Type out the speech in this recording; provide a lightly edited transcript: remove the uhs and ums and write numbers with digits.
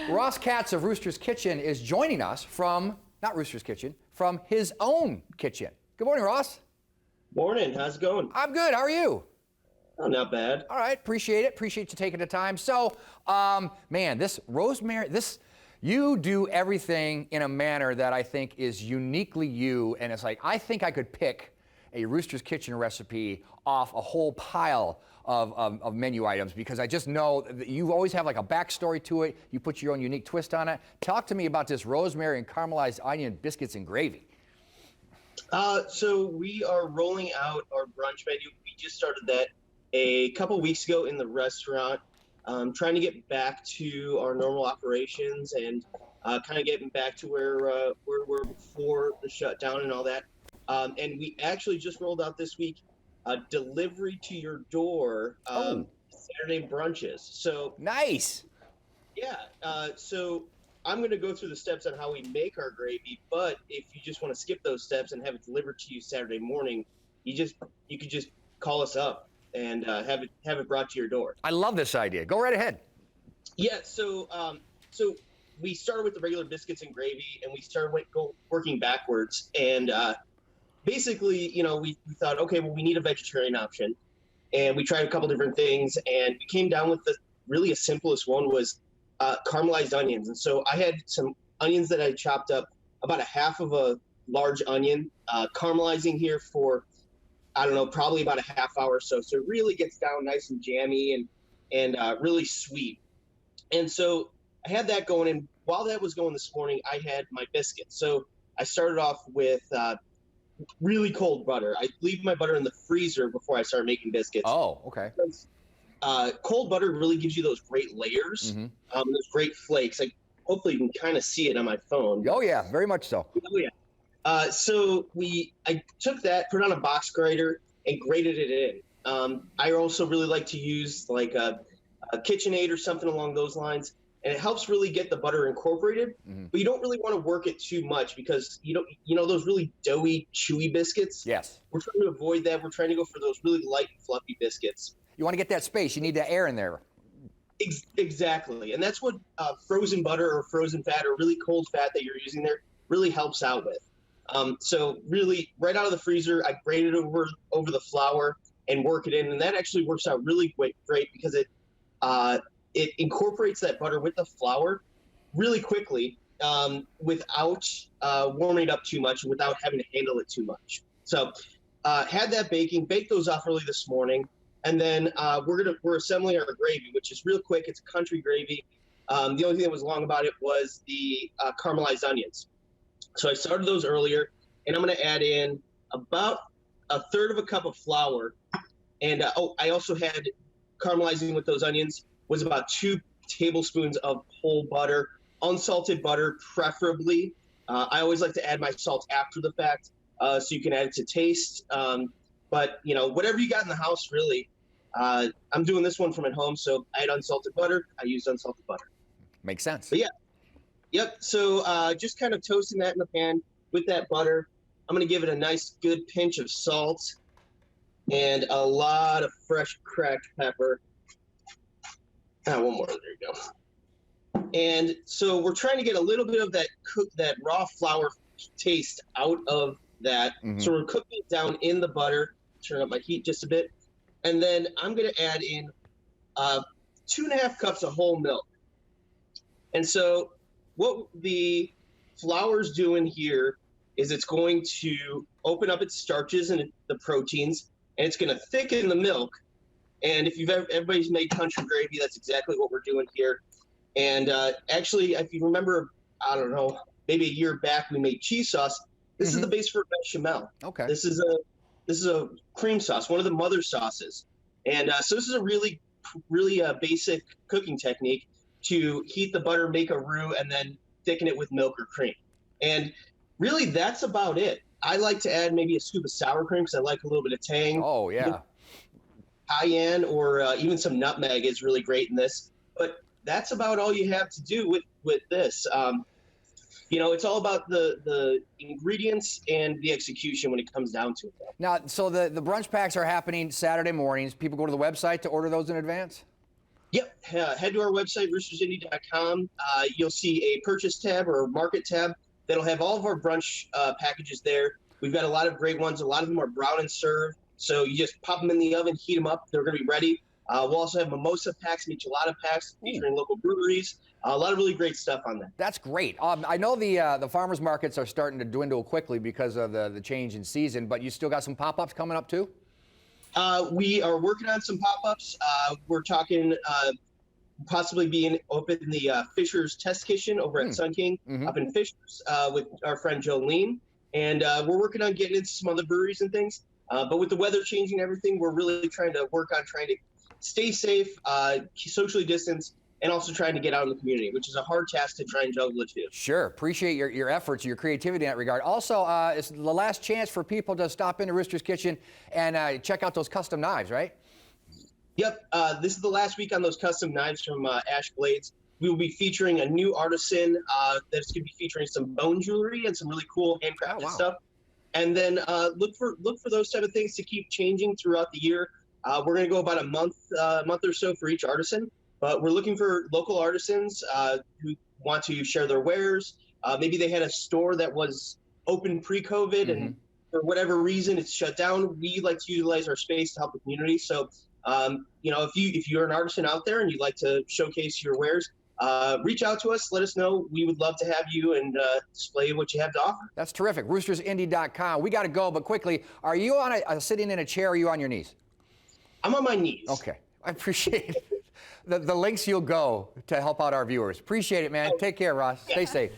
Ross Katz of Rooster's Kitchen is joining us from, not Rooster's Kitchen, from his own kitchen. Good morning, Ross. Morning. How's it going? I'm good. How are you? Oh, not bad. All right. Appreciate it. Appreciate you taking the time. So, man, this rosemary, you do everything in a manner that I think is uniquely you. And it's like, I think I could pick a Rooster's Kitchen recipe off a whole pile of menu items, because I just know that you always have like a backstory to it. You put your own unique twist on it. Talk to me about this rosemary and caramelized onion biscuits and gravy. So we are rolling out our brunch menu. We just started that a couple weeks ago in the restaurant, trying to get back to our normal operations and kind of getting back to where we were before the shutdown and all that. And we actually just rolled out this week delivery to your door Saturday brunches. So nice. Yeah. So I'm going to go through the steps on how we make our gravy, but if you just want to skip those steps and have it delivered to you Saturday morning, you could just call us up and have it brought to your door. I love this idea. Go right ahead. Yeah. So we started with the regular biscuits and gravy, and we started working backwards. And basically, we thought, okay, well, we need a vegetarian option, and we tried a couple different things, and we came down with the simplest one was caramelized onions. And so I had some onions that I chopped up, about a half of a large onion, caramelizing here for, I don't know, probably about a half hour or so. So it really gets down nice and jammy and really sweet. And so I had that going. And while that was going this morning, I had my biscuits. So I started off with really cold butter. I leave my butter in the freezer before I start making biscuits. Oh, okay. Because, cold butter really gives you those great layers, those great flakes. Like, hopefully you can kind of see it on my phone. Oh yeah, very much so. Oh yeah. So I took that, put it on a box grater, and grated it in. I also really like to use like a KitchenAid or something along those lines, and it helps really get the butter incorporated. But you don't really want to work it too much, because you know those really doughy, chewy biscuits. Yes. We're trying to avoid that. We're trying to go for those really light and fluffy biscuits. You want to get that space. You need that air in there. Exactly. And that's what frozen butter or frozen fat or really cold fat that you're using there really helps out with. So really, right out of the freezer, I grate it over the flour and work it in. And that actually works out really great because it incorporates that butter with the flour really quickly without warming it up too much and without having to handle it too much. So had that baked those off early this morning. And then we're assembling our gravy, which is real quick. It's a country gravy. The only thing that was long about it was the caramelized onions. So I started those earlier, and I'm going to add in about a third of a cup of flour. And I also had caramelizing with those onions was about 2 tablespoons of whole butter, unsalted butter preferably. I always like to add my salt after the fact, so you can add it to taste. But whatever you got in the house, really. I'm doing this one from at home, so I had unsalted butter. I used unsalted butter. Makes sense. But yeah. Yep. So just kind of toasting that in the pan with that butter. I'm going to give it a nice good pinch of salt and a lot of fresh cracked pepper. One more. There you go. And so we're trying to get a little bit of that raw flour taste out of that. So we're cooking it down in the butter. Turn up my heat just a bit. And then I'm going to add in 2.5 cups of whole milk. And so what the flour's doing here is it's going to open up its starches and the proteins, and it's going to thicken the milk. And if everybody's made country gravy, that's exactly what we're doing here. And actually, if you remember, I don't know, maybe a year back, we made cheese sauce. This is the base for bechamel. Okay. This is a cream sauce, one of the mother sauces. And so this is a really basic cooking technique to heat the butter, make a roux, and then thicken it with milk or cream. And really, that's about it. I like to add maybe a scoop of sour cream because I like a little bit of tang. Oh, yeah. Cayenne or even some nutmeg is really great in this. But that's about all you have to do with this. It's all about the ingredients and the execution when it comes down to it. Now, so the brunch packs are happening Saturday mornings. People go to the website to order those in advance? Yep. Head to our website, roostersindy.com. You'll see a purchase tab or a market tab that'll have all of our brunch packages there. We've got a lot of great ones. A lot of them are brown and serve. So you just pop them in the oven, heat them up. They're going to be ready. We'll also have mimosa packs, michelada packs featuring local breweries. A lot of really great stuff on that. That's great. I know the farmers markets are starting to dwindle quickly because of the change in season, but you still got some pop-ups coming up too? We are working on some pop-ups. We're talking possibly being open in the Fisher's Test Kitchen over at Sun King up in Fisher's with our friend Jolene. And we're working on getting into some other breweries and things. But with the weather changing and everything, we're really trying to work on trying to stay safe, socially distance, and also trying to get out in the community, which is a hard task to try and juggle it too. Sure. Appreciate your efforts, your creativity in that regard. Also, it's the last chance for people to stop into Rooster's Kitchen and check out those custom knives, right? Yep. This is the last week on those custom knives from Ash Blades. We will be featuring a new artisan that's going to be featuring some bone jewelry and some really cool handcrafted stuff. And then look for those type of things to keep changing throughout the year. We're going to go about a month or so for each artisan. But we're looking for local artisans who want to share their wares. Maybe they had a store that was open pre-COVID and for whatever reason it's shut down. We like to utilize our space to help the community. So, if you're an artisan out there and you'd like to showcase your wares, reach out to us. Let us know. We would love to have you and display what you have to offer. That's terrific. Roostersindy.com. We got to go, but quickly, are you on sitting in a chair or are you on your knees? I'm on my knees. Okay. I appreciate it. The links you'll go to help out our viewers. Appreciate it, man. Take care, Ross. Stay safe.